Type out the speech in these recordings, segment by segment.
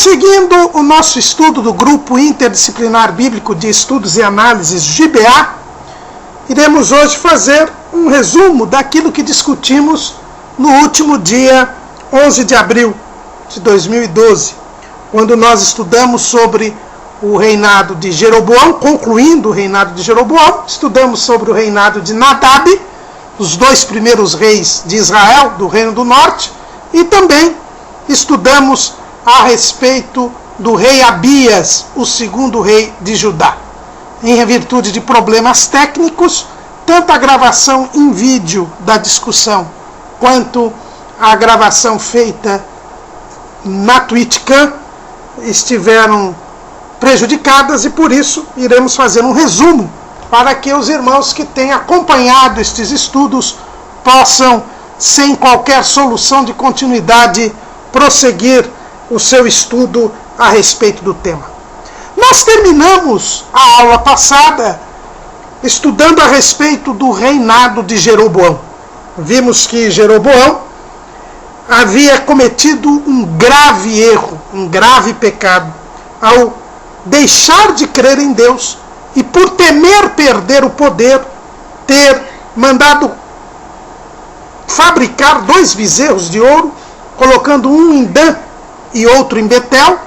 Prosseguindo o nosso estudo do Grupo Interdisciplinar Bíblico de Estudos e Análises, GIBA, iremos hoje fazer um resumo daquilo que discutimos no último dia 11 de abril de 2012, quando nós estudamos sobre o reinado de Jeroboão, concluindo o reinado de Jeroboão, estudamos sobre o reinado de Nadab, os dois primeiros reis de Israel, do Reino do Norte, e também estudamos a respeito do rei Abias, o segundo rei de Judá. Em virtude de problemas técnicos, tanto a gravação em vídeo da discussão, quanto a gravação feita na TwitchCam estiveram prejudicadas e por isso iremos fazer um resumo para que os irmãos que têm acompanhado estes estudos possam, sem qualquer solução de continuidade, prosseguir o seu estudo a respeito do tema. Nós terminamos a aula passada estudando a respeito do reinado de Jeroboão. Vimos que Jeroboão havia cometido um grave erro, um grave pecado, ao deixar de crer em Deus e, por temer perder o poder, ter mandado fabricar 2 bezerros de ouro, colocando um em Dan e outro em Betel,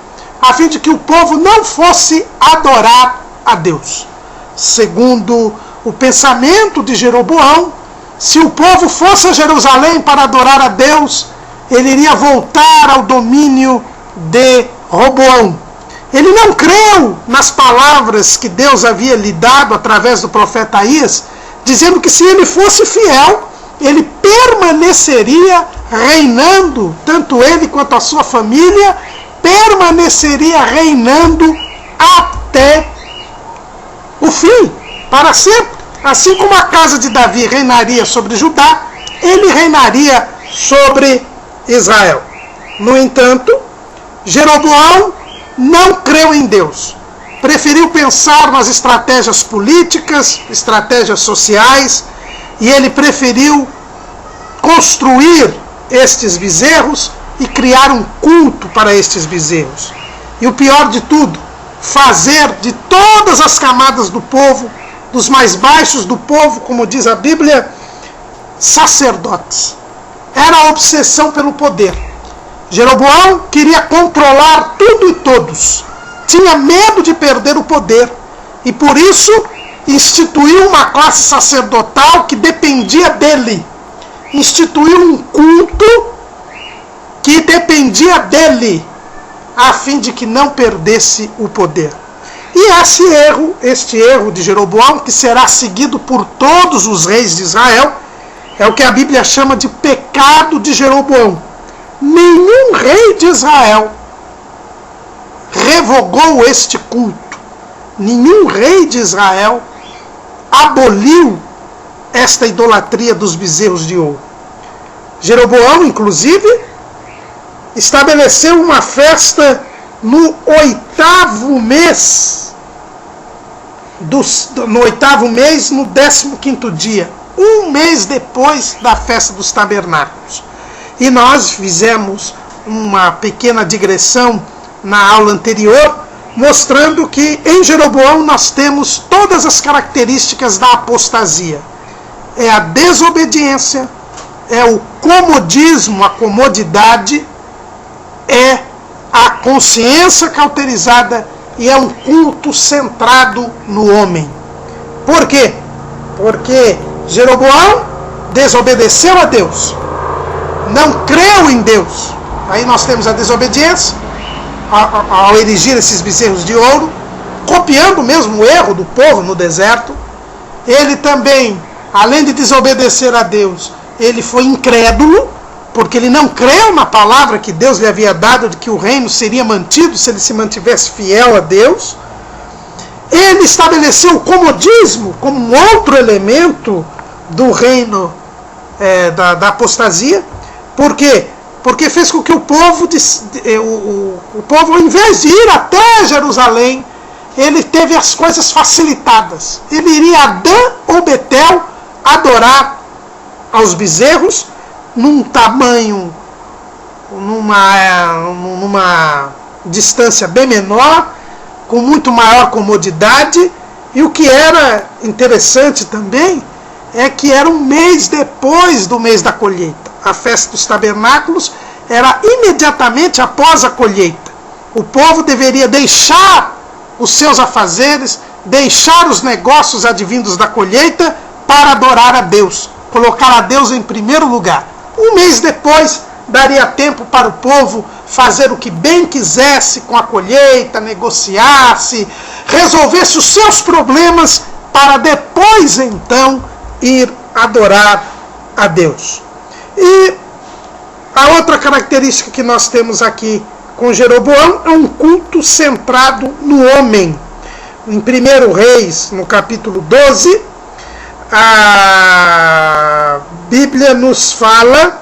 a fim de que o povo não fosse adorar a Deus. Segundo o pensamento de Jeroboão, se o povo fosse a Jerusalém para adorar a Deus, ele iria voltar ao domínio de Roboão. Ele não creu nas palavras que Deus havia lhe dado através do profeta Aías, dizendo que se ele fosse fiel, ele permaneceria reinando, tanto ele quanto a sua família, permaneceria reinando até o fim, para sempre. Assim como a casa de Davi reinaria sobre Judá, ele reinaria sobre Israel. No entanto, Jeroboão não creu em Deus. Preferiu pensar nas estratégias políticas, estratégias sociais, e ele preferiu construir estes bezerros e criar um culto para estes bezerros. E o pior de tudo, fazer de todas as camadas do povo, dos mais baixos do povo, como diz a Bíblia, sacerdotes. Era a obsessão pelo poder. Jeroboão queria controlar tudo e todos. Tinha medo de perder o poder. E por isso instituiu uma classe sacerdotal que dependia dele. Instituiu um culto que dependia dele, a fim de que não perdesse o poder. E este erro de Jeroboão, que será seguido por todos os reis de Israel, é o que a Bíblia chama de pecado de Jeroboão. Nenhum rei de Israel revogou este culto. Nenhum rei de Israel aboliu esta idolatria dos bezerros de ouro. Jeroboão, inclusive, estabeleceu uma festa no 8º mês, no 15º dia, um mês depois da festa dos tabernáculos. E nós fizemos uma pequena digressão na aula anterior, mostrando que em Jeroboão nós temos todas as características da apostasia. É a desobediência, é o comodismo, a comodidade, é a consciência cauterizada e é um culto centrado no homem. Por quê? Porque Jeroboão desobedeceu a Deus, não creu em Deus. Aí nós temos a desobediência ao erigir esses bezerros de ouro, copiando mesmo o erro do povo no deserto. Ele também, além de desobedecer a Deus, ele foi incrédulo, porque ele não creu na palavra que Deus lhe havia dado de que o reino seria mantido se ele se mantivesse fiel a Deus. Ele estabeleceu o comodismo como um outro elemento do reino da apostasia. Por quê? Porque fez com que o povo, ao invés de ir até Jerusalém, ele teve as coisas facilitadas. Ele iria a Dan ou Betel adorar aos bezerros num tamanho, numa distância bem menor, com muito maior comodidade. E o que era interessante também é que era um mês depois do mês da colheita. A festa dos tabernáculos era imediatamente após a colheita. O povo deveria deixar os seus afazeres, deixar os negócios advindos da colheita para adorar a Deus, colocar a Deus em primeiro lugar. Um mês depois, daria tempo para o povo fazer o que bem quisesse com a colheita, negociasse, resolvesse os seus problemas, para depois, então, ir adorar a Deus. E a outra característica que nós temos aqui com Jeroboão é um culto centrado no homem. Em 1 Reis, no capítulo 12, a Bíblia nos fala,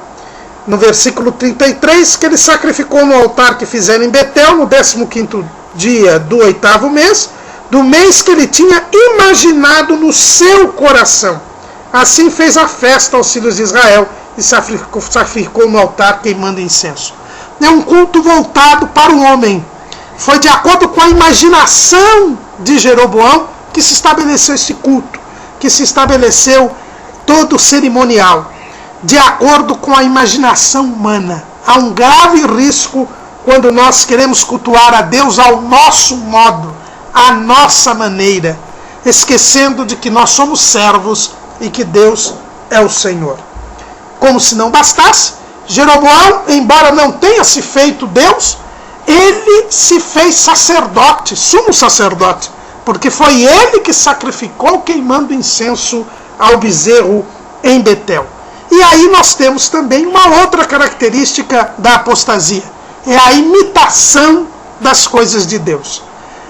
no versículo 33, que ele sacrificou no altar que fizeram em Betel, no 15º dia do 8º mês, do mês que ele tinha imaginado no seu coração. Assim fez a festa aos filhos de Israel e sacrificou no altar queimando incenso. É um culto voltado para o homem. Foi de acordo com a imaginação de Jeroboão que se estabeleceu esse culto, que se estabeleceu todo o cerimonial, de acordo com a imaginação humana. Há um grave risco quando nós queremos cultuar a Deus ao nosso modo, à nossa maneira, esquecendo de que nós somos servos e que Deus é o Senhor. Como se não bastasse, Jeroboão, embora não tenha se feito Deus, ele se fez sacerdote, sumo sacerdote, porque foi ele que sacrificou queimando incenso ao bezerro em Betel. E aí nós temos também uma outra característica da apostasia, é a imitação das coisas de Deus.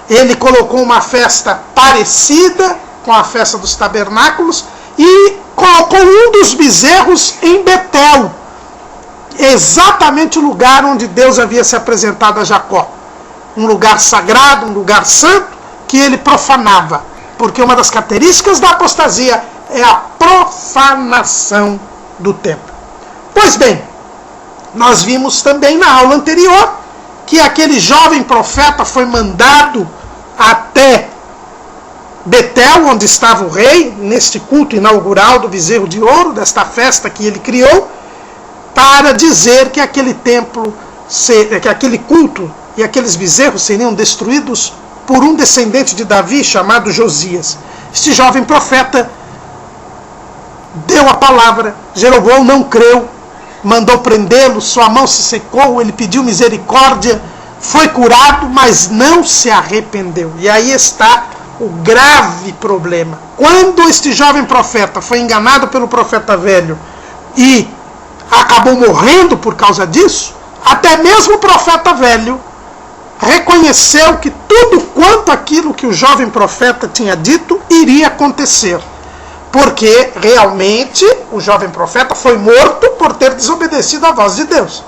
Ele colocou uma festa parecida com a festa dos tabernáculos e colocou um dos bezerros em Betel, exatamente o lugar onde Deus havia se apresentado a Jacó. Um lugar sagrado, um lugar santo, que ele profanava. Porque uma das características da apostasia é a profanação do templo. Pois bem, nós vimos também na aula anterior que aquele jovem profeta foi mandado até Betel, onde estava o rei, neste culto inaugural do bezerro de ouro, desta festa que ele criou, para dizer que aquele templo, que aquele culto e aqueles bezerros seriam destruídos por um descendente de Davi chamado Josias. Este jovem profeta deu a palavra, Jeroboão não creu, mandou prendê-lo, sua mão se secou, ele pediu misericórdia, foi curado, mas não se arrependeu. E aí está o grave problema. Quando este jovem profeta foi enganado pelo profeta velho e acabou morrendo por causa disso, até mesmo o profeta velho reconheceu que tudo quanto aquilo que o jovem profeta tinha dito iria acontecer. Porque realmente o jovem profeta foi morto por ter desobedecido à voz de Deus.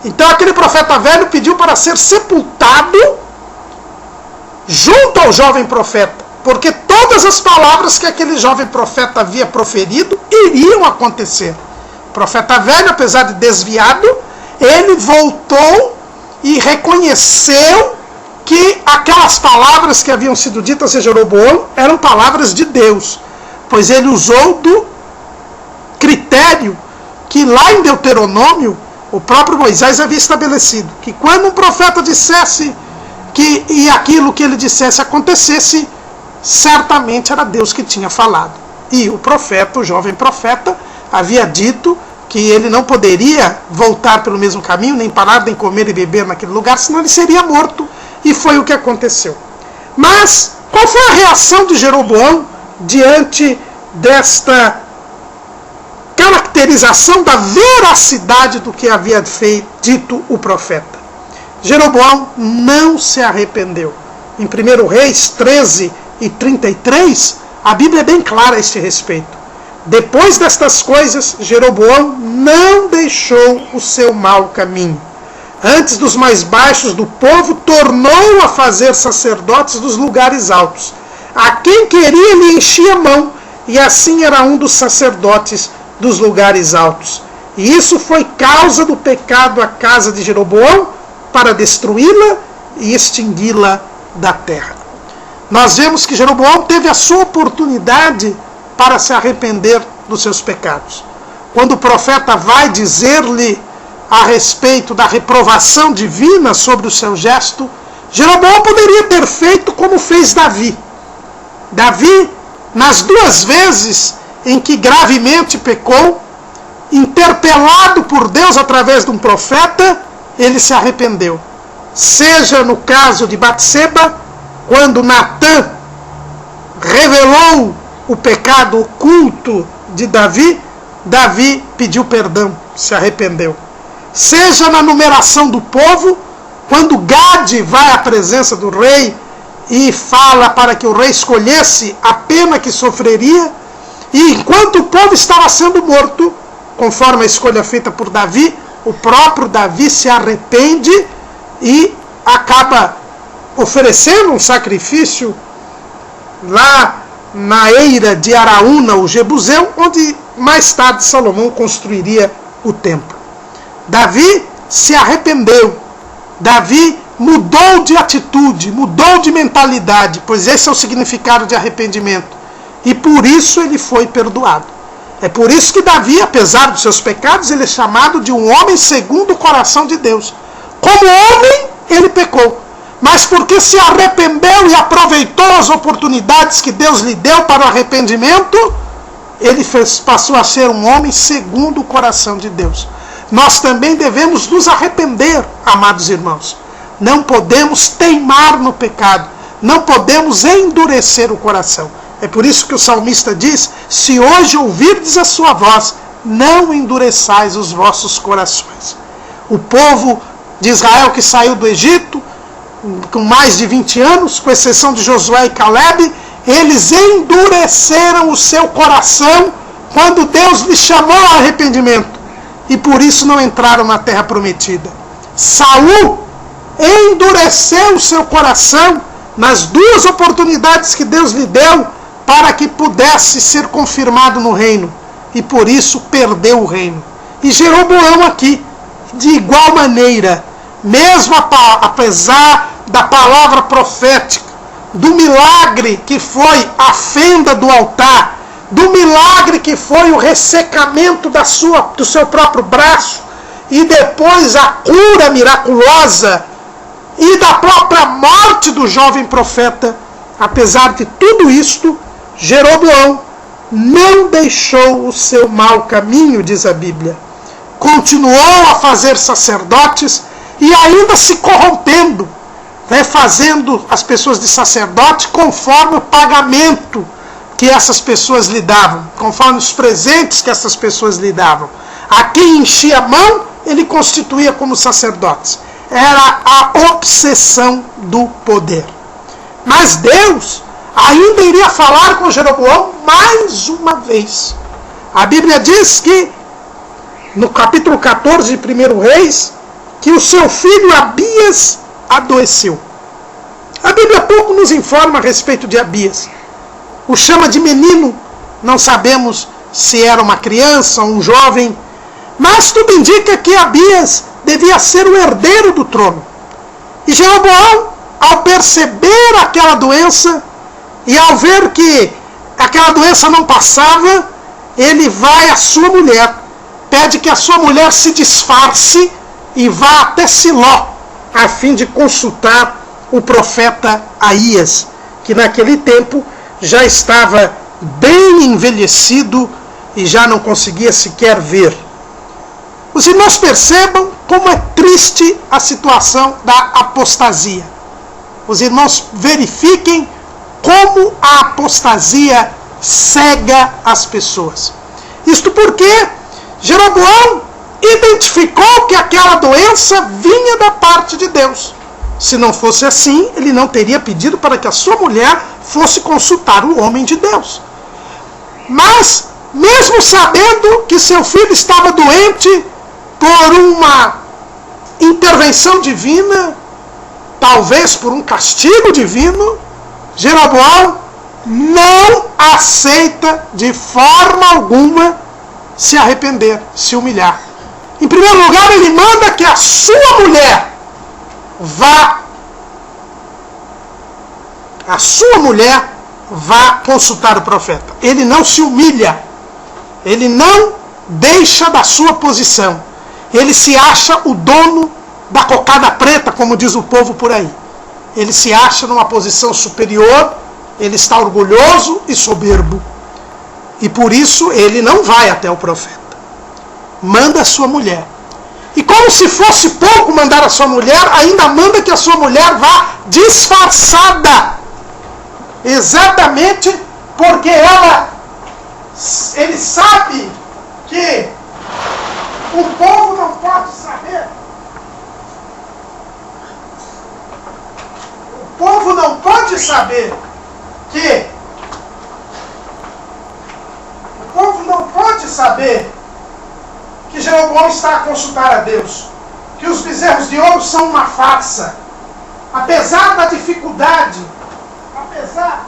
Então aquele profeta velho pediu para ser sepultado junto ao jovem profeta, porque todas as palavras que aquele jovem profeta havia proferido iriam acontecer. O profeta velho, apesar de desviado, ele voltou e reconheceu que aquelas palavras que haviam sido ditas a Jeroboão eram palavras de Deus, pois ele usou do critério que lá em Deuteronômio o próprio Moisés havia estabelecido, que quando um profeta dissesse e aquilo que ele dissesse acontecesse, certamente era Deus que tinha falado. E o profeta, o jovem profeta, havia dito que ele não poderia voltar pelo mesmo caminho, nem parar, nem comer e beber naquele lugar, senão ele seria morto. E foi o que aconteceu. Mas qual foi a reação de Jeroboão diante desta caracterização da veracidade do que havia dito o profeta? Jeroboão não se arrependeu. Em 1 Reis 13 e 33, a Bíblia é bem clara a este respeito. Depois destas coisas, Jeroboão não deixou o seu mau caminho. Antes dos mais baixos do povo, tornou a fazer sacerdotes dos lugares altos. A quem queria lhe enchia a mão, e assim era um dos sacerdotes dos lugares altos. E isso foi causa do pecado à casa de Jeroboão, para destruí-la e extingui-la da terra. Nós vemos que Jeroboão teve a sua oportunidade para se arrepender dos seus pecados. Quando o profeta vai dizer-lhe a respeito da reprovação divina sobre o seu gesto, Jeroboão poderia ter feito como fez Davi. Davi, nas 2 vezes em que gravemente pecou, interpelado por Deus através de um profeta, ele se arrependeu. Seja no caso de Batseba, quando Natã revelou o pecado oculto de Davi, Davi pediu perdão, se arrependeu. Seja na numeração do povo, quando Gade vai à presença do rei e fala para que o rei escolhesse a pena que sofreria, e enquanto o povo estava sendo morto, conforme a escolha feita por Davi, o próprio Davi se arrepende e acaba oferecendo um sacrifício lá na eira de Araúna, o Jebuseu, onde mais tarde Salomão construiria o templo. Davi se arrependeu. Davi mudou de atitude, mudou de mentalidade, pois esse é o significado de arrependimento. E por isso ele foi perdoado. É por isso que Davi, apesar dos seus pecados, ele é chamado de um homem segundo o coração de Deus. Como homem, ele pecou. Mas porque se arrependeu e aproveitou as oportunidades que Deus lhe deu para o arrependimento, ele passou a ser um homem segundo o coração de Deus. Nós também devemos nos arrepender, amados irmãos. Não podemos teimar no pecado. Não podemos endurecer o coração. É por isso que o salmista diz: se hoje ouvirdes a sua voz, não endureçais os vossos corações. O povo de Israel que saiu do Egito, com mais de 20 anos, com exceção de Josué e Caleb, eles endureceram o seu coração quando Deus lhes chamou ao arrependimento. E por isso não entraram na terra prometida. Saul endureceu o seu coração nas 2 oportunidades que Deus lhe deu para que pudesse ser confirmado no reino. E por isso perdeu o reino. E Jeroboão aqui, de igual maneira, mesmo apesar da palavra profética, do milagre que foi a fenda do altar, do milagre que foi o ressecamento do seu próprio braço, e depois a cura miraculosa, e da própria morte do jovem profeta, apesar de tudo isto, Jeroboão não deixou o seu mau caminho, diz a Bíblia. Continuou a fazer sacerdotes e ainda se corrompendo, fazendo as pessoas de sacerdote conforme o pagamento que essas pessoas lhe davam, conforme os presentes que essas pessoas lhe davam. A quem enchia a mão, ele constituía como sacerdotes. Era a obsessão do poder. Mas Deus ainda iria falar com Jeroboão mais uma vez. A Bíblia diz que, no capítulo 14 de 1 Reis, que o seu filho Abias adoeceu. A Bíblia pouco nos informa a respeito de Abias. O chama de menino, não sabemos se era uma criança, um jovem, mas tudo indica que Abias devia ser o herdeiro do trono. E Jeroboão, ao perceber aquela doença, e ao ver que aquela doença não passava, ele vai à sua mulher, pede que a sua mulher se disfarce e vá até Siló, a fim de consultar o profeta Aías, que naquele tempo já estava bem envelhecido e já não conseguia sequer ver. Os irmãos percebam como é triste a situação da apostasia. Os irmãos verifiquem como a apostasia cega as pessoas. Isto porque Jeroboão identificou que aquela doença vinha da parte de Deus. Se não fosse assim, ele não teria pedido para que a sua mulher fosse consultar o homem de Deus. Mas, mesmo sabendo que seu filho estava doente por uma intervenção divina, talvez por um castigo divino, Jeroboão não aceita de forma alguma se arrepender, se humilhar. Em primeiro lugar, ele manda que a sua mulher vá a sua mulher vá consultar o profeta. Ele não se humilha, ele não deixa da sua posição, ele se acha o dono da cocada preta, como diz o povo por aí. Ele se acha numa posição superior, ele está orgulhoso e soberbo. E por isso ele não vai até o profeta. Manda a sua mulher. E como se fosse pouco mandar a sua mulher, ainda manda que a sua mulher vá disfarçada. Exatamente porque ele sabe que o povo não pode saber. O povo não pode saber que que Jeroboão está a consultar a Deus, que os bezerros de ouro são uma farsa. Apesar da dificuldade, apesar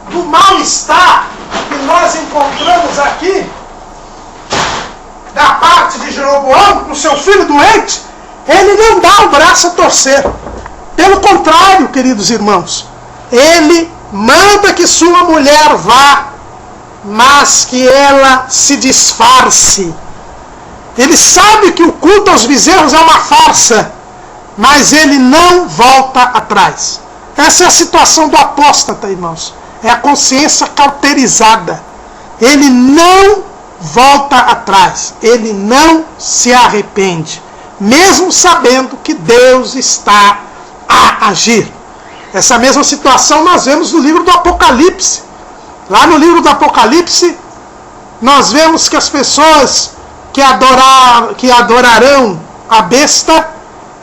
do mal-estar que nós encontramos aqui, da parte de Jeroboão, o seu filho doente, ele não dá o braço a torcer. Pelo contrário, queridos irmãos, ele manda que sua mulher vá, mas que ela se disfarce. Ele sabe que o culto aos bezerros é uma farsa, mas ele não volta atrás. Essa é a situação do apóstata, irmãos. É a consciência cauterizada. Ele não volta atrás. Ele não se arrepende, mesmo sabendo que Deus está a agir. Essa mesma situação nós vemos no livro do Apocalipse. Lá no livro do Apocalipse, nós vemos que as pessoas que adorarão a besta,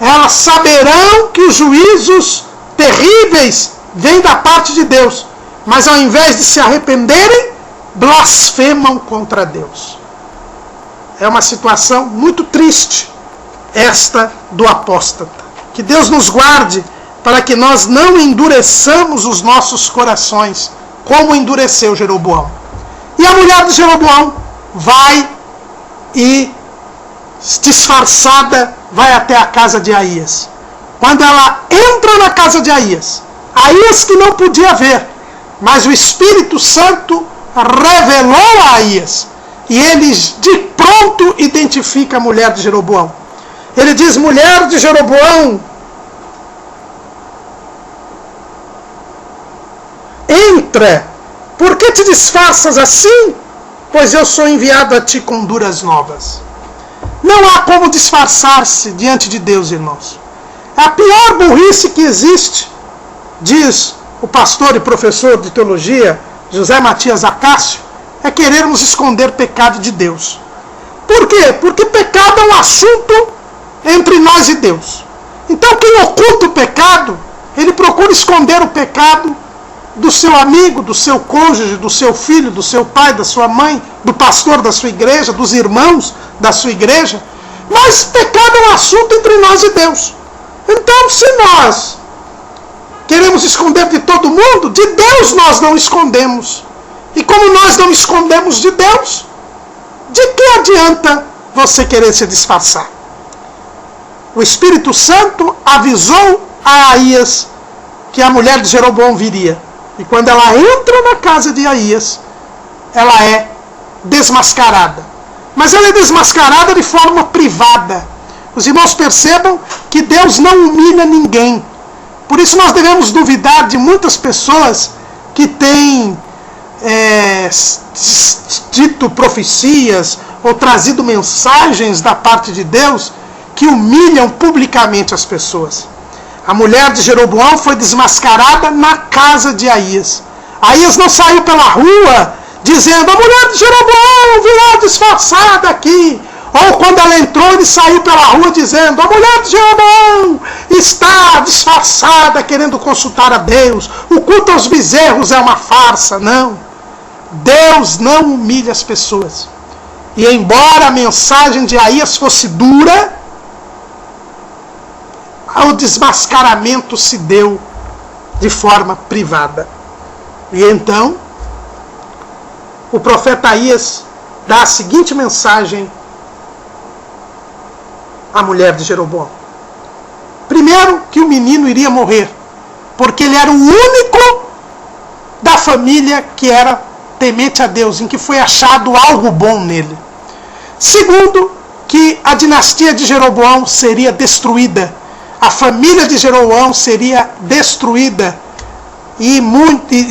elas saberão que os juízos terríveis vêm da parte de Deus. Mas ao invés de se arrependerem, blasfemam contra Deus. É uma situação muito triste, esta do apóstata. Que Deus nos guarde para que nós não endureçamos os nossos corações, como endureceu Jeroboão. E a mulher de Jeroboão vai e, disfarçada, vai até a casa de Aías. Quando ela entra na casa de Aías, Aías que não podia ver, mas o Espírito Santo revelou a Aías, e ele de pronto identifica a mulher de Jeroboão. Ele diz: mulher de Jeroboão, entra, por que te disfarças assim? Pois eu sou enviado a ti com duras novas. Não há como disfarçar-se diante de Deus, irmãos. A pior burrice que existe, diz o pastor e professor de teologia José Matias Acácio, é querermos esconder pecado de Deus. Por quê? Porque pecado é um assunto entre nós e Deus. Então quem oculta o pecado, ele procura esconder o pecado do seu amigo, do seu cônjuge, do seu filho, do seu pai, da sua mãe, do pastor da sua igreja, dos irmãos da sua igreja. Mas pecado é um assunto entre nós e Deus. Então, se nós queremos esconder de todo mundo, de Deus nós não escondemos. E como nós não escondemos de Deus, de que adianta você querer se disfarçar? O Espírito Santo avisou a Aías que a mulher de Jeroboão viria. E quando ela entra na casa de Aías, ela é desmascarada. Mas ela é desmascarada de forma privada. Os irmãos percebam que Deus não humilha ninguém. Por isso nós devemos duvidar de muitas pessoas que têm dito profecias ou trazido mensagens da parte de Deus que humilham publicamente as pessoas. A mulher de Jeroboão foi desmascarada na casa de Aías. Aías não saiu pela rua dizendo: a mulher de Jeroboão virá disfarçada aqui. Ou quando ela entrou, ele saiu pela rua dizendo: a mulher de Jeroboão está disfarçada, querendo consultar a Deus. O culto aos bezerros é uma farsa. Não. Deus não humilha as pessoas. E embora a mensagem de Aías fosse dura, o desmascaramento se deu de forma privada. E então, o profeta Aías dá a seguinte mensagem à mulher de Jeroboão: Primeiro, que o menino iria morrer, porque ele era o único da família que era temente a Deus, em que foi achado algo bom nele. Segundo, que a dinastia de Jeroboão seria destruída, a família de Jeroboão seria destruída, e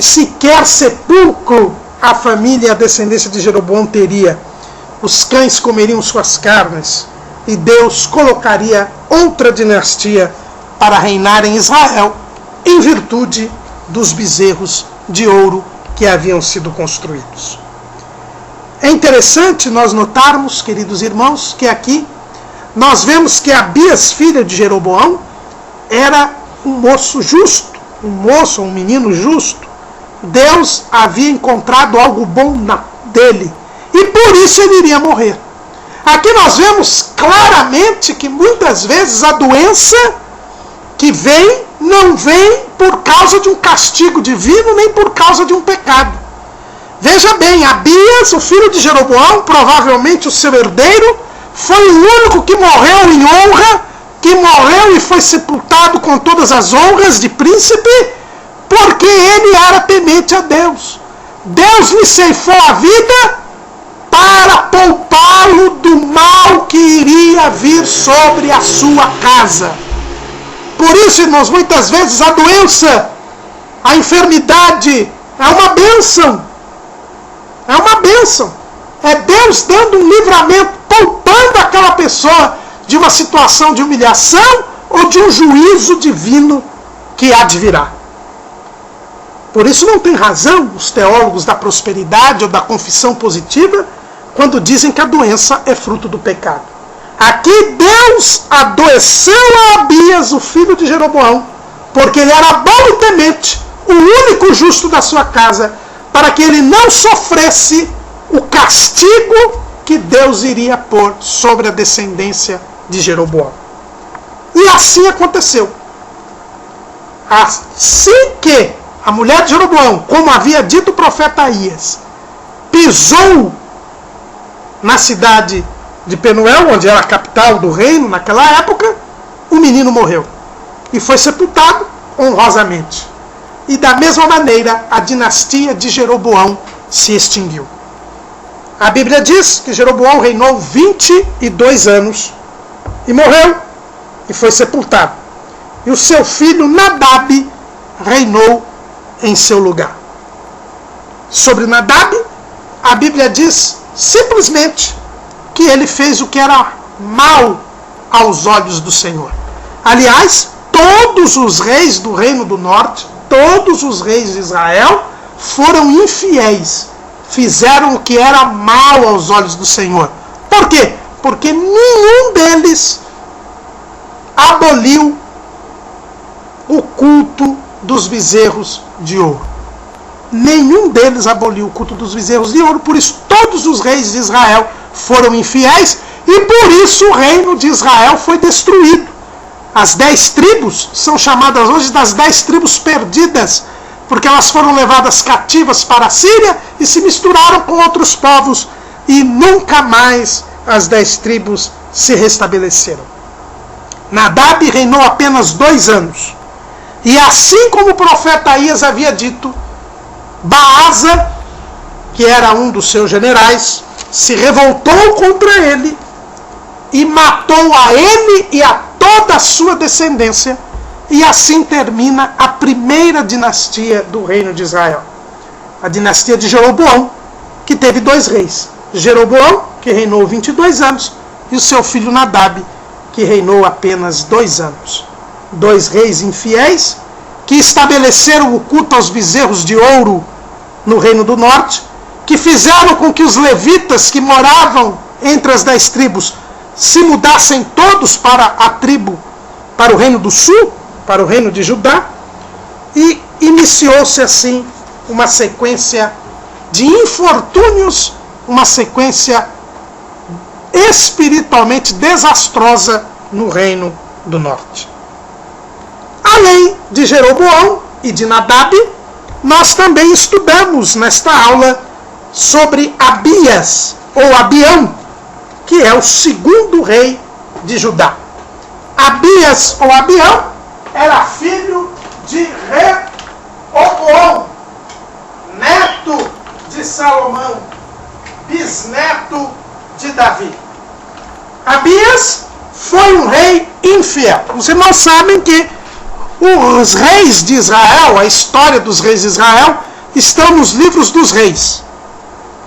sequer sepulcro a família e a descendência de Jeroboão teria. Os cães comeriam suas carnes, e Deus colocaria outra dinastia para reinar em Israel, em virtude dos bezerros de ouro que haviam sido construídos. É interessante nós notarmos, queridos irmãos, que aqui nós vemos que Abias, filha de Jeroboão, era um moço justo, um menino justo. Deus havia encontrado algo bom dele, e por isso ele iria morrer. Aqui nós vemos claramente que muitas vezes a doença que vem, não vem por causa de um castigo divino, nem por causa de um pecado. Veja bem, Abias, o filho de Jeroboão, provavelmente o seu herdeiro, foi o único que morreu em honra, que morreu e foi sepultado com todas as honras de príncipe, porque ele era temente a Deus. Deus lhe ceifou a vida para poupá-lo do mal que iria vir sobre a sua casa. Por isso, irmãos, muitas vezes a doença, a enfermidade é uma bênção. É uma bênção. É Deus dando um livramento, poupando aquela pessoa de uma situação de humilhação ou de um juízo divino que há de virá. Por isso não tem razão os teólogos da prosperidade ou da confissão positiva quando dizem que a doença é fruto do pecado. Aqui Deus adoeceu a Abias, o filho de Jeroboão, porque ele era bom e temente, o único justo da sua casa, para que ele não sofresse o castigo que Deus iria pôr sobre a descendência de Jeroboão. E assim aconteceu. Assim que a mulher de Jeroboão, como havia dito o profeta Aías, pisou na cidade de Penuel, onde era a capital do reino naquela época, o menino morreu e foi sepultado honrosamente. E da mesma maneira, a dinastia de Jeroboão se extinguiu. A Bíblia diz que Jeroboão reinou 22 anos e morreu e foi sepultado. E o seu filho Nadab reinou em seu lugar. Sobre Nadab, a Bíblia diz simplesmente que ele fez o que era mal aos olhos do Senhor. Aliás, todos os reis do Reino do Norte, todos os reis de Israel foram infiéis, fizeram o que era mal aos olhos do Senhor. Por quê? Porque nenhum deles aboliu o culto dos bezerros de ouro. Nenhum deles aboliu o culto dos bezerros de ouro, por isso todos os reis de Israel foram infiéis, e por isso o reino de Israel foi destruído. As 10 tribos são chamadas hoje das 10 tribos perdidas, porque elas foram levadas cativas para a Síria e se misturaram com outros povos, e nunca mais as 10 tribos se restabeleceram. Nadab reinou apenas 2 anos. E assim como o profeta Aías havia dito, Baasa, que era um dos seus generais, se revoltou contra ele e matou a ele e a toda a sua descendência. E assim termina a primeira dinastia do reino de Israel. A dinastia de Jeroboão, que teve 2 reis. Jeroboão, que reinou 22 anos, e o seu filho Nadab, que reinou apenas 2 anos. 2 reis infiéis, que estabeleceram o culto aos bezerros de ouro no Reino do Norte, que fizeram com que os levitas que moravam entre as 10 tribos se mudassem todos para a tribo, para o Reino do Sul, para o Reino de Judá, e iniciou-se assim uma sequência de infortúnios, uma sequência espiritualmente desastrosa no Reino do Norte. Além de Jeroboão e de Nadab, nós também estudamos nesta aula sobre Abias, ou Abião, que é o 2º rei de Judá. Abias, ou Abião, era filho de Rehoboão, neto de Salomão, bisneto de Davi. Abias foi um rei infiel. Os irmãos sabem que os reis de Israel, a história dos reis de Israel, estão nos livros dos reis.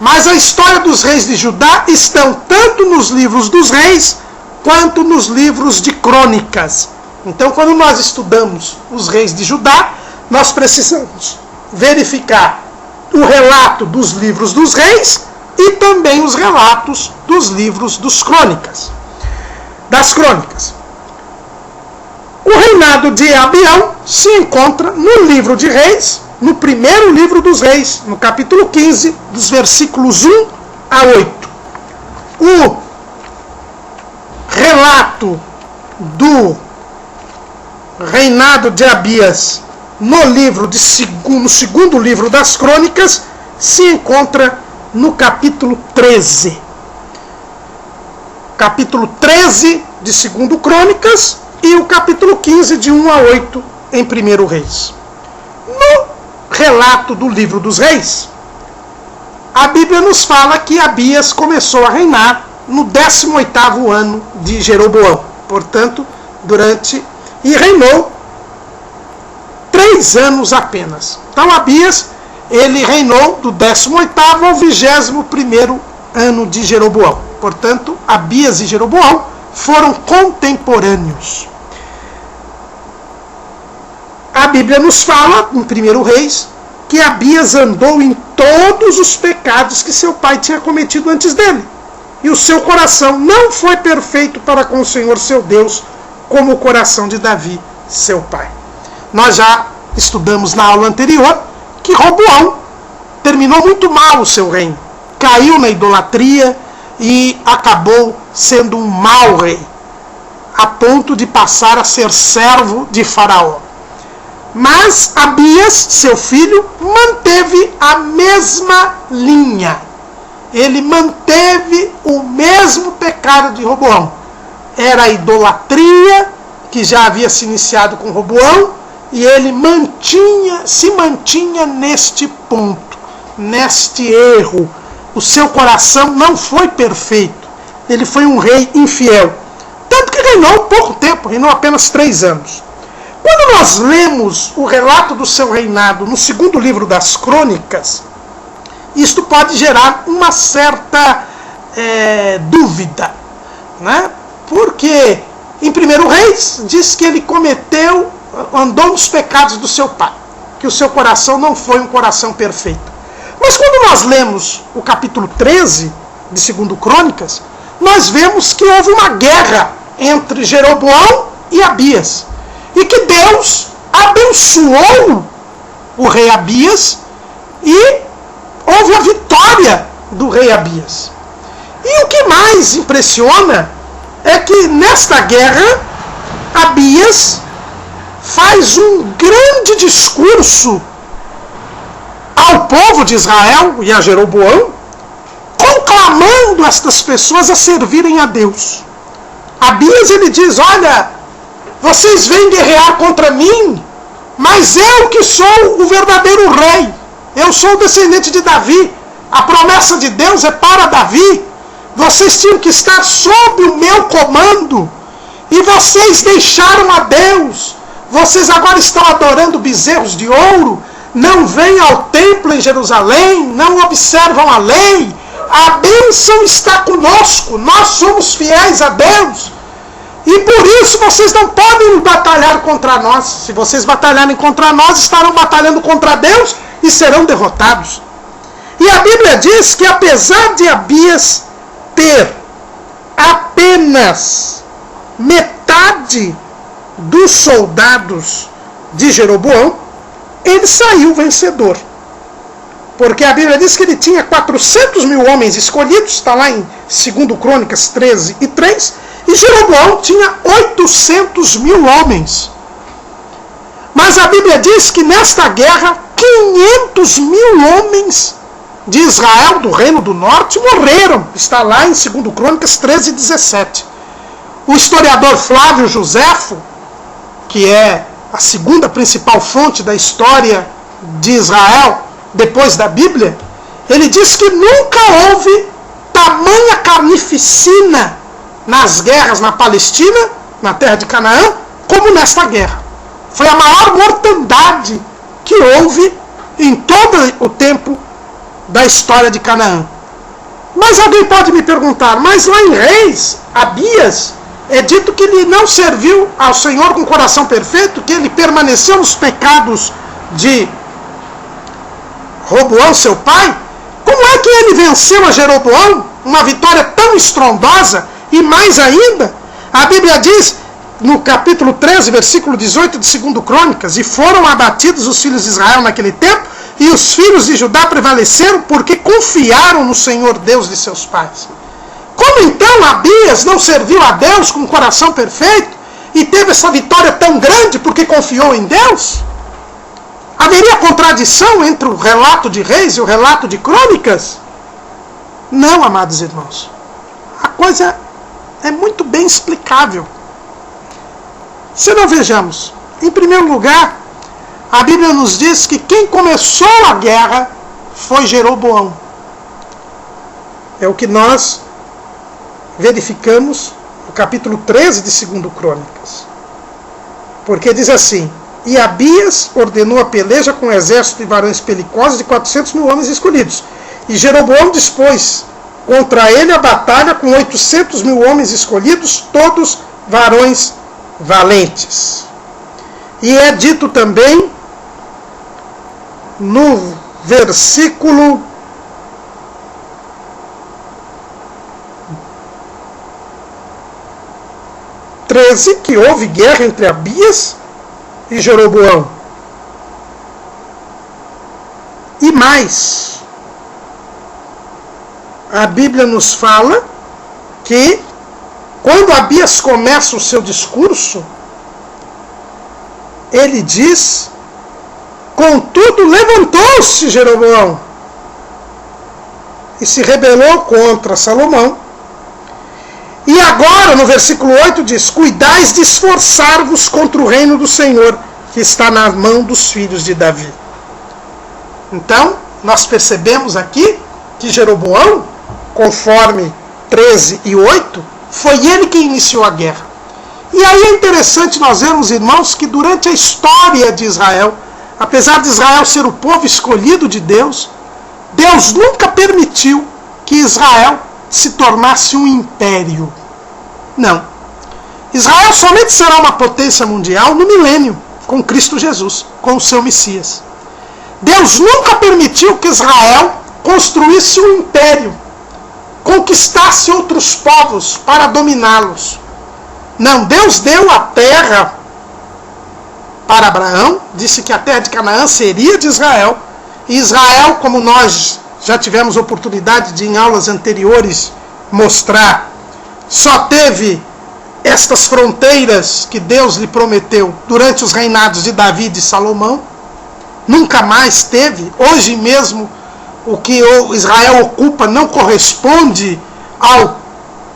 Mas a história dos reis de Judá estão tanto nos livros dos reis, quanto nos livros de crônicas. Então, quando nós estudamos os reis de Judá, nós precisamos verificar o relato dos livros dos reis e também os relatos dos livros das crônicas. O reinado de Abião se encontra no livro de Reis, no primeiro livro dos Reis, no capítulo 15, dos versículos 1 a 8. O relato do reinado de Abias no segundo livro das crônicas se encontra no capítulo 13. Capítulo 13 de 2 Crônicas e o capítulo 15 de 1 a 8 em 1 Reis. No relato do livro dos Reis, a Bíblia nos fala que Abias começou a reinar no 18º ano de Jeroboão. Portanto, e reinou 3 anos apenas. Então Abias, ele reinou do 18º ao 21º ano de Jeroboão. Portanto, Abias e Jeroboão foram contemporâneos. A Bíblia nos fala, em 1 Reis, que Abias andou em todos os pecados que seu pai tinha cometido antes dele. E o seu coração não foi perfeito para com o Senhor seu Deus, como o coração de Davi, seu pai. Nós já estudamos na aula anterior que Roboão terminou muito mal o seu reino. Caiu na idolatria e acabou sendo um mau rei, a ponto de passar a ser servo de Faraó. Mas Abias, seu filho, manteve a mesma linha. Ele manteve o mesmo pecado de Roboão. Era a idolatria que já havia se iniciado com Roboão, e ele se mantinha neste ponto, neste erro. O seu coração não foi perfeito. Ele foi um rei infiel. Tanto que reinou pouco tempo, reinou apenas 3 anos. Quando nós lemos o relato do seu reinado no segundo livro das crônicas, isto pode gerar uma certa dúvida, né? Porque em 1 Reis diz que ele andou nos pecados do seu pai, que o seu coração não foi um coração perfeito. Mas quando nós lemos o capítulo 13 de 2 Crônicas, nós vemos que houve uma guerra entre Jeroboão e Abias. E que Deus abençoou o rei Abias e houve a vitória do rei Abias. E o que mais impressiona é que nesta guerra, Abias faz um grande discurso ao povo de Israel e a Jeroboão, conclamando estas pessoas a servirem a Deus. Abias, ele diz: olha, vocês vêm guerrear contra mim, mas eu que sou o verdadeiro rei, eu sou o descendente de Davi, a promessa de Deus é para Davi, vocês tinham que estar sob o meu comando, e vocês deixaram a Deus, vocês agora estão adorando bezerros de ouro, não vêm ao templo em Jerusalém, não observam a lei, a bênção está conosco, nós somos fiéis a Deus, e por isso vocês não podem batalhar contra nós. Se vocês batalharem contra nós, estarão batalhando contra Deus e serão derrotados. E a Bíblia diz que apesar de Abias ter apenas metade dos soldados de Jeroboão, ele saiu vencedor. Porque a Bíblia diz que ele tinha 400 mil homens escolhidos, está lá em 2 Crônicas 13 e 3, e Jeroboão tinha 800 mil homens. Mas a Bíblia diz que nesta guerra, 500 mil homens de Israel, do Reino do Norte, morreram. Está lá em 2 Crônicas 13 e 17. O historiador Flávio Joséfo, que é a segunda principal fonte da história de Israel depois da Bíblia, ele diz que nunca houve tamanha carnificina nas guerras na Palestina, na terra de Canaã, como nesta guerra. Foi a maior mortandade que houve em todo o tempo da história de Canaã. Mas alguém pode me perguntar, mas lá em Reis, Abias, é dito que ele não serviu ao Senhor com coração perfeito, que ele permaneceu nos pecados de Roboão, seu pai. Como é que ele venceu a Jeroboão? Uma vitória tão estrondosa, e mais ainda, a Bíblia diz, no capítulo 13, versículo 18 de 2 Crônicas, e foram abatidos os filhos de Israel naquele tempo, e os filhos de Judá prevaleceram porque confiaram no Senhor Deus de seus pais. Como então Abias não serviu a Deus com um coração perfeito e teve essa vitória tão grande porque confiou em Deus? Haveria contradição entre o relato de Reis e o relato de Crônicas? Não, amados irmãos. A coisa é muito bem explicável. Se não vejamos, em primeiro lugar, a Bíblia nos diz que quem começou a guerra foi Jeroboão. É o que nós verificamos no capítulo 13 de 2 Crônicas. Porque diz assim: e Abias ordenou a peleja com um exército de varões belicosos de 400 mil homens escolhidos. E Jeroboão dispôs contra ele a batalha com 800 mil homens escolhidos, todos varões valentes. E é dito também no versículo 13 que houve guerra entre Abias e Jeroboão. E mais, a Bíblia nos fala que quando Abias começa o seu discurso, ele diz: contudo levantou-se Jeroboão e se rebelou contra Salomão. E agora, no versículo 8 diz: cuidais de esforçar-vos contra o reino do Senhor, que está na mão dos filhos de Davi. Então, nós percebemos aqui que Jeroboão, conforme 13 e 8, foi ele que iniciou a guerra. E aí é interessante nós vermos, irmãos, que durante a história de Israel, apesar de Israel ser o povo escolhido de Deus, Deus nunca permitiu que Israel se tornasse um império. Não. Israel somente será uma potência mundial no milênio, com Cristo Jesus, com o seu Messias. Deus nunca permitiu que Israel construísse um império, conquistasse outros povos para dominá-los. Não, Deus deu a terra para Abraão, disse que a terra de Canaã seria de Israel, e Israel, como nós já tivemos oportunidade de em aulas anteriores mostrar, só teve estas fronteiras que Deus lhe prometeu durante os reinados de Davi e de Salomão. Nunca mais teve. Hoje mesmo o que Israel ocupa não corresponde à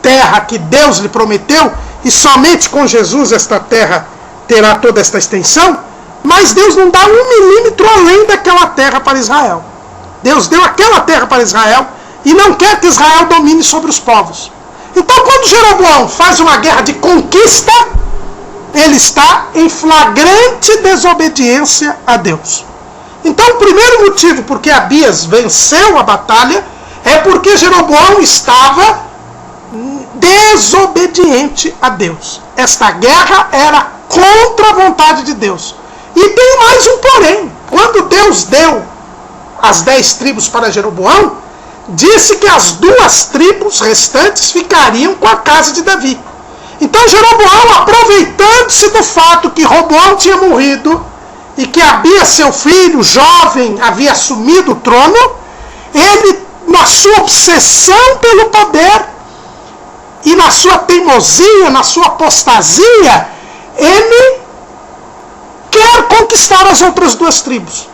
terra que Deus lhe prometeu, e somente com Jesus esta terra terá toda esta extensão, mas Deus não dá 1 milímetro além daquela terra para Israel. Deus deu aquela terra para Israel e não quer que Israel domine sobre os povos. Então, quando Jeroboão faz uma guerra de conquista, ele está em flagrante desobediência a Deus. Então, o primeiro motivo por que Abias venceu a batalha é porque Jeroboão estava desobediente a Deus. Esta guerra era contra a vontade de Deus. E tem mais um porém. Quando Deus deu as 10 tribos para Jeroboão, disse que as 2 tribos restantes ficariam com a casa de Davi. Então Jeroboão, aproveitando-se do fato que Roboão tinha morrido e que Abias, seu filho, jovem, havia assumido o trono, ele, na sua obsessão pelo poder e na sua teimosia, na sua apostasia, ele quer conquistar as outras 2 tribos.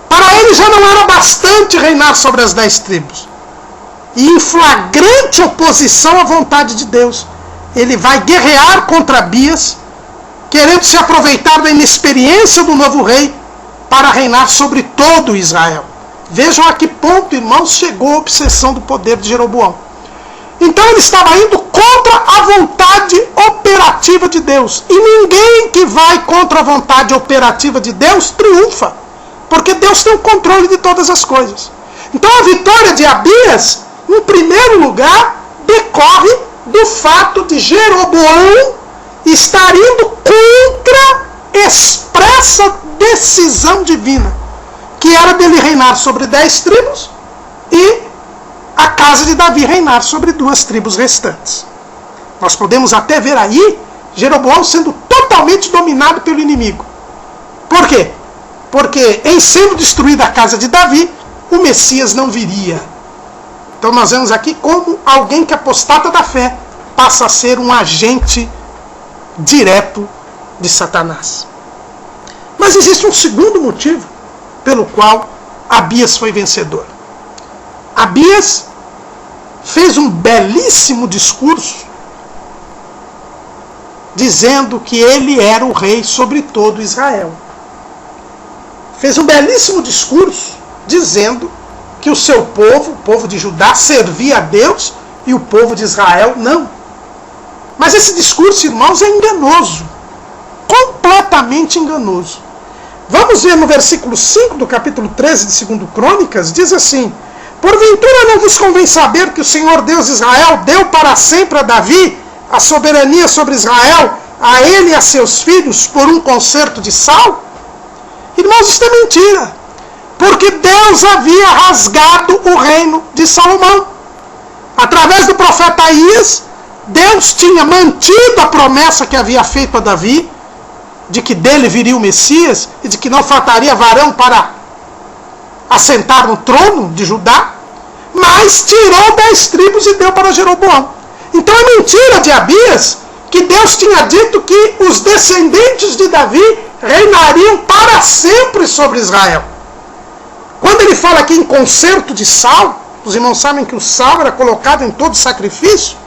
Para ele já não era bastante reinar sobre as 10 tribos. E em flagrante oposição à vontade de Deus, ele vai guerrear contra Abias, querendo se aproveitar da inexperiência do novo rei para reinar sobre todo Israel. Vejam a que ponto, irmãos, chegou a obsessão do poder de Jeroboão. Então ele estava indo contra a vontade operativa de Deus. E ninguém que vai contra a vontade operativa de Deus triunfa, porque Deus tem o controle de todas as coisas. Então a vitória de Abias, em primeiro lugar, decorre do fato de Jeroboão estar indo contra expressa decisão divina, que era dele reinar sobre 10 tribos e a casa de Davi reinar sobre 2 tribos restantes. Nós podemos até ver aí Jeroboão sendo totalmente dominado pelo inimigo. Por quê? Porque em sendo destruída a casa de Davi, o Messias não viria. Então nós vemos aqui como alguém que apostata da fé passa a ser um agente direto de Satanás. Mas existe um segundo motivo pelo qual Abias foi vencedor. Abias fez um belíssimo discurso dizendo que ele era o rei sobre todo Israel. Fez um belíssimo discurso dizendo que o seu povo, o povo de Judá, servia a Deus e o povo de Israel não. Mas esse discurso, irmãos, é enganoso. Completamente enganoso. Vamos ver no versículo 5 do capítulo 13 de 2 Crônicas, diz assim: porventura não vos convém saber que o Senhor Deus de Israel deu para sempre a Davi a soberania sobre Israel, a ele e a seus filhos, por um concerto de sal? Irmãos, isso é mentira. Porque Deus havia rasgado o reino de Salomão. Através do profeta Aías, Deus tinha mantido a promessa que havia feito a Davi, de que dele viria o Messias, e de que não faltaria varão para assentar no trono de Judá, mas tirou 10 tribos e deu para Jeroboão. Então é mentira de Abias que Deus tinha dito que os descendentes de Davi reinariam para sempre sobre Israel. Quando ele fala aqui em concerto de sal, os irmãos sabem que o sal era colocado em todo sacrifício.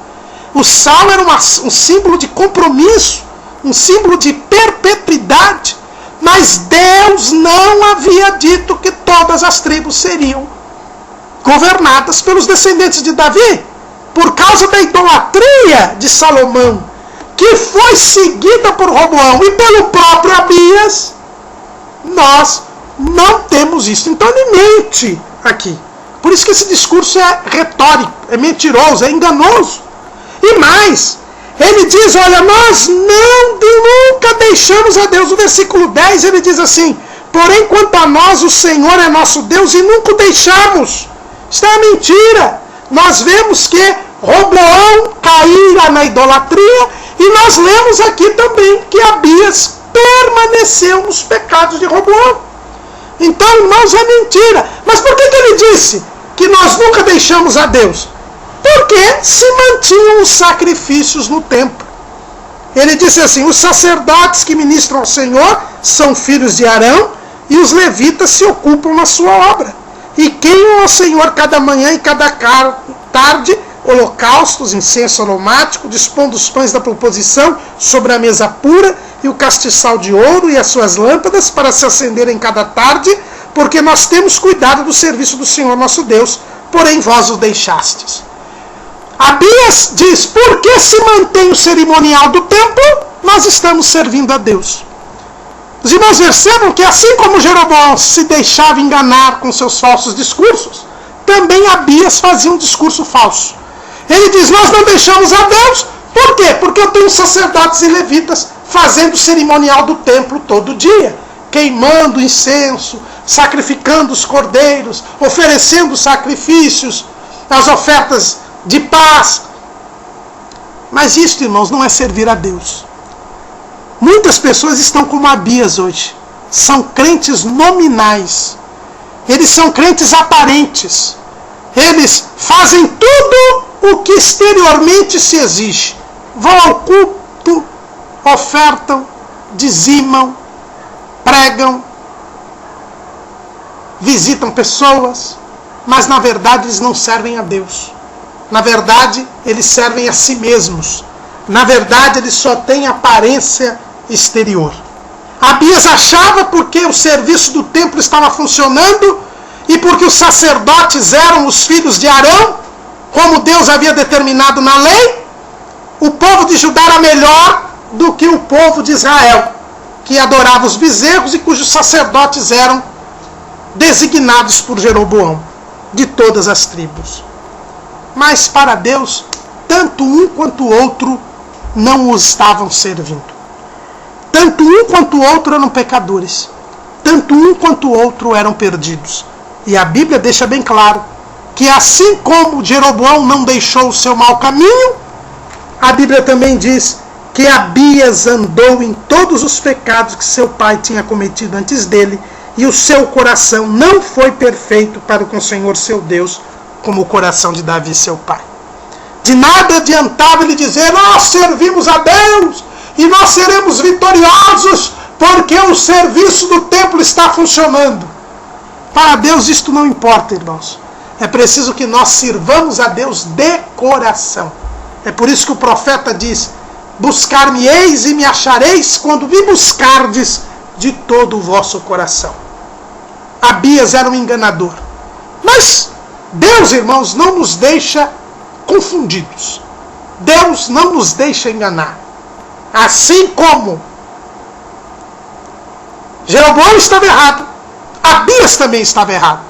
O sal era um símbolo de compromisso, um símbolo de perpetuidade. Mas Deus não havia dito que todas as tribos seriam governadas pelos descendentes de Davi. Por causa da idolatria de Salomão, que foi seguida por Roboão e pelo próprio Abias, nós não temos isso. Então ele mente aqui. Por isso que esse discurso é retórico, é mentiroso, é enganoso. E mais, ele diz, olha, nós nunca deixamos a Deus. No versículo 10 ele diz assim: porém quanto a nós o Senhor é nosso Deus e nunca o deixamos. Isso é uma mentira. Nós vemos que Roboão caíra na idolatria e nós lemos aqui também que Abias permaneceu nos pecados de Roboão. Então, irmãos, é mentira. Mas por que ele disse que nós nunca deixamos a Deus? Porque se mantinham os sacrifícios no templo. Ele disse assim: os sacerdotes que ministram ao Senhor são filhos de Arão e os levitas se ocupam na sua obra. E queimam ao Senhor cada manhã e cada tarde holocaustos, incenso aromático, dispondo os pães da proposição sobre a mesa pura e o castiçal de ouro e as suas lâmpadas para se acenderem cada tarde, porque nós temos cuidado do serviço do Senhor nosso Deus, porém vós o deixastes. Abias diz: porque se mantém o cerimonial do templo, nós estamos servindo a Deus. Os irmãos percebam que assim como Jeroboão se deixava enganar com seus falsos discursos, também Abias fazia um discurso falso. Ele diz: nós não deixamos a Deus. Por quê? Porque eu tenho sacerdotes e levitas fazendo o cerimonial do templo todo dia, queimando incenso, sacrificando os cordeiros, oferecendo sacrifícios, as ofertas de paz. Mas isso, irmãos, não é servir a Deus. Muitas pessoas estão como Abias hoje. São crentes nominais. Eles são crentes aparentes. Eles fazem tudo o que exteriormente se exige. Vão ao culto, ofertam, dizimam, pregam, visitam pessoas, mas na verdade eles não servem a Deus. Na verdade, eles servem a si mesmos. Na verdade, ele só tem aparência exterior. Abias achava porque o serviço do templo estava funcionando e porque os sacerdotes eram os filhos de Arão, como Deus havia determinado na lei, o povo de Judá era melhor do que o povo de Israel, que adorava os bezerros e cujos sacerdotes eram designados por Jeroboão, de todas as tribos. Mas para Deus, tanto um quanto o outro não o estavam servindo. Tanto um quanto o outro eram pecadores. Tanto um quanto o outro eram perdidos. E a Bíblia deixa bem claro que assim como Jeroboão não deixou o seu mau caminho, a Bíblia também diz que Abias andou em todos os pecados que seu pai tinha cometido antes dele, e o seu coração não foi perfeito para com o Senhor seu Deus, como o coração de Davi seu pai. De nada adiantava ele dizer: nós servimos a Deus e nós seremos vitoriosos porque o serviço do templo está funcionando. Para Deus isto não importa, irmãos. É preciso que nós sirvamos a Deus de coração. É por isso que o profeta diz: buscar-me-eis e me achareis quando me buscardes de todo o vosso coração. Abias era um enganador. Mas Deus, irmãos, não nos deixa confundidos. Deus não nos deixa enganar. Assim como Jeroboão estava errado, Abias também estava errado.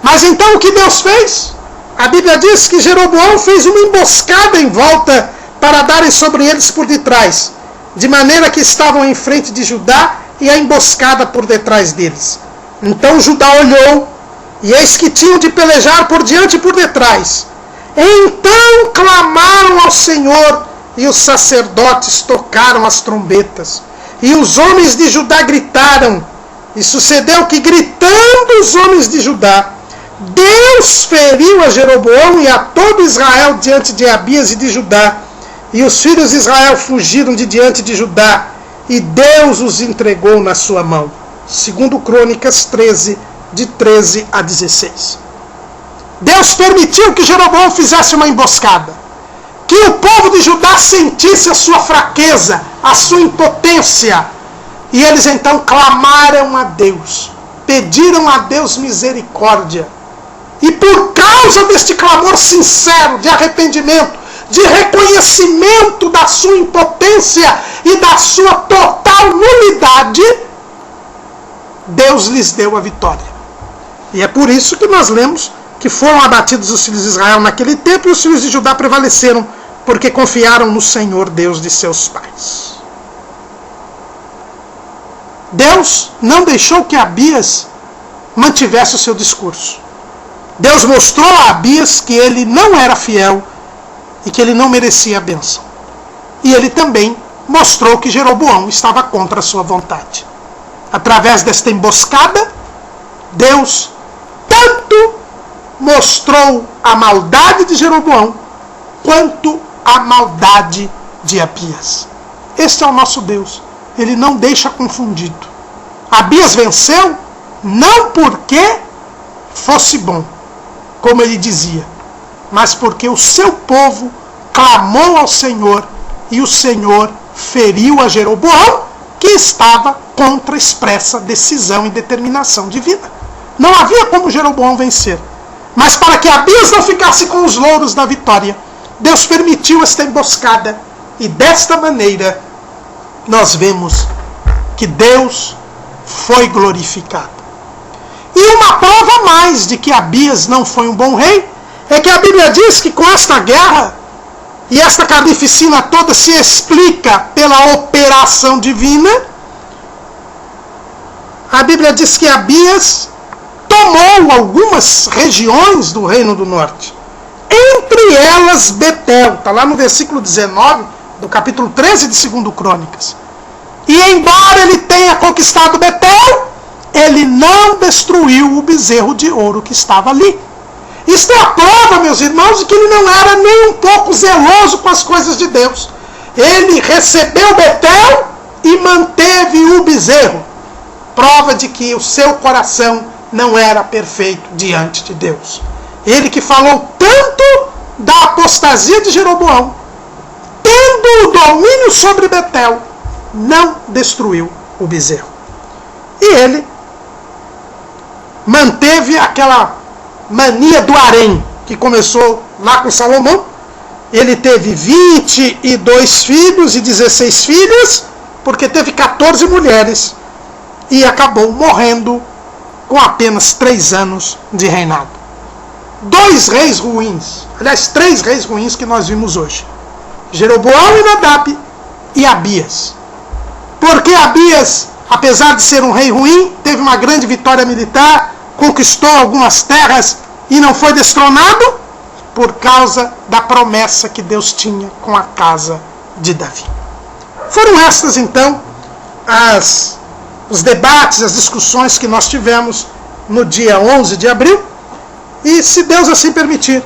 Mas então o que Deus fez? A Bíblia diz que Jeroboão fez uma emboscada em volta para darem sobre eles por detrás, de maneira que estavam em frente de Judá e a emboscada por detrás deles. Então Judá olhou, e eis que tinham de pelejar por diante e por detrás. Então clamaram ao Senhor, e os sacerdotes tocaram as trombetas. E os homens de Judá gritaram, e sucedeu que, gritando os homens de Judá, Deus feriu a Jeroboão e a todo Israel diante de Abias e de Judá. E os filhos de Israel fugiram de diante de Judá, e Deus os entregou na sua mão. Segundo Crônicas 13, de 13 a 16. Deus permitiu que Jeroboão fizesse uma emboscada, que o povo de Judá sentisse a sua fraqueza, a sua impotência, e eles então clamaram a Deus, pediram a Deus misericórdia, e por causa deste clamor sincero de arrependimento, de reconhecimento da sua impotência e da sua total nulidade, Deus lhes deu a vitória. E é por isso que nós lemos que foram abatidos os filhos de Israel naquele tempo, e os filhos de Judá prevaleceram, porque confiaram no Senhor Deus de seus pais. Deus não deixou que Abias mantivesse o seu discurso. Deus mostrou a Abias que ele não era fiel e que ele não merecia a bênção. E ele também mostrou que Jeroboão estava contra a sua vontade. Através desta emboscada, Deus tanto mostrou a maldade de Jeroboão quanto a maldade de Abias. Este é o nosso Deus. Ele não deixa confundido. Abias venceu não porque fosse bom, como ele dizia, mas porque o seu povo clamou ao Senhor, e o Senhor feriu a Jeroboão, que estava contra a expressa decisão e determinação divina. Não havia como Jeroboão vencer. Mas para que Abias não ficasse com os louros da vitória, Deus permitiu esta emboscada, e desta maneira nós vemos que Deus foi glorificado. E uma prova a mais de que Abias não foi um bom rei é que a Bíblia diz que com esta guerra e esta carnificina toda se explica pela operação divina. A Bíblia diz que Abias tomou algumas regiões do Reino do Norte, entre elas Betel. Está lá no versículo 19 do capítulo 13 de 2 Crônicas. E embora ele tenha conquistado Betel, ele não destruiu o bezerro de ouro que estava ali. Isto é a prova, meus irmãos, de que ele não era nem um pouco zeloso com as coisas de Deus. Ele recebeu Betel e manteve o bezerro. Prova de que o seu coração não era perfeito diante de Deus. Ele que falou tanto da apostasia de Jeroboão, tendo o domínio sobre Betel, não destruiu o bezerro. E ele manteve aquela mania do harém, que começou lá com Salomão. Ele teve 22 filhos e 16 filhas, porque teve 14 mulheres, e acabou morrendo com apenas 3 anos de reinado. 2 reis ruins, aliás, 3 reis ruins que nós vimos hoje: Jeroboão e Nadab e Abias. Porque Abias, apesar de ser um rei ruim, teve uma grande vitória militar, conquistou algumas terras e não foi destronado? Por causa da promessa que Deus tinha com a casa de Davi. Foram estas, então, os debates, as discussões que nós tivemos no dia 11 de abril. E, se Deus assim permitir,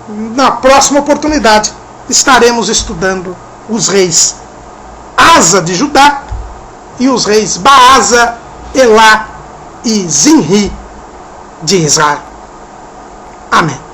na próxima oportunidade, estaremos estudando os reis Asa de Judá e os reis Baasa, Elá e Zinri de Israel. Amém.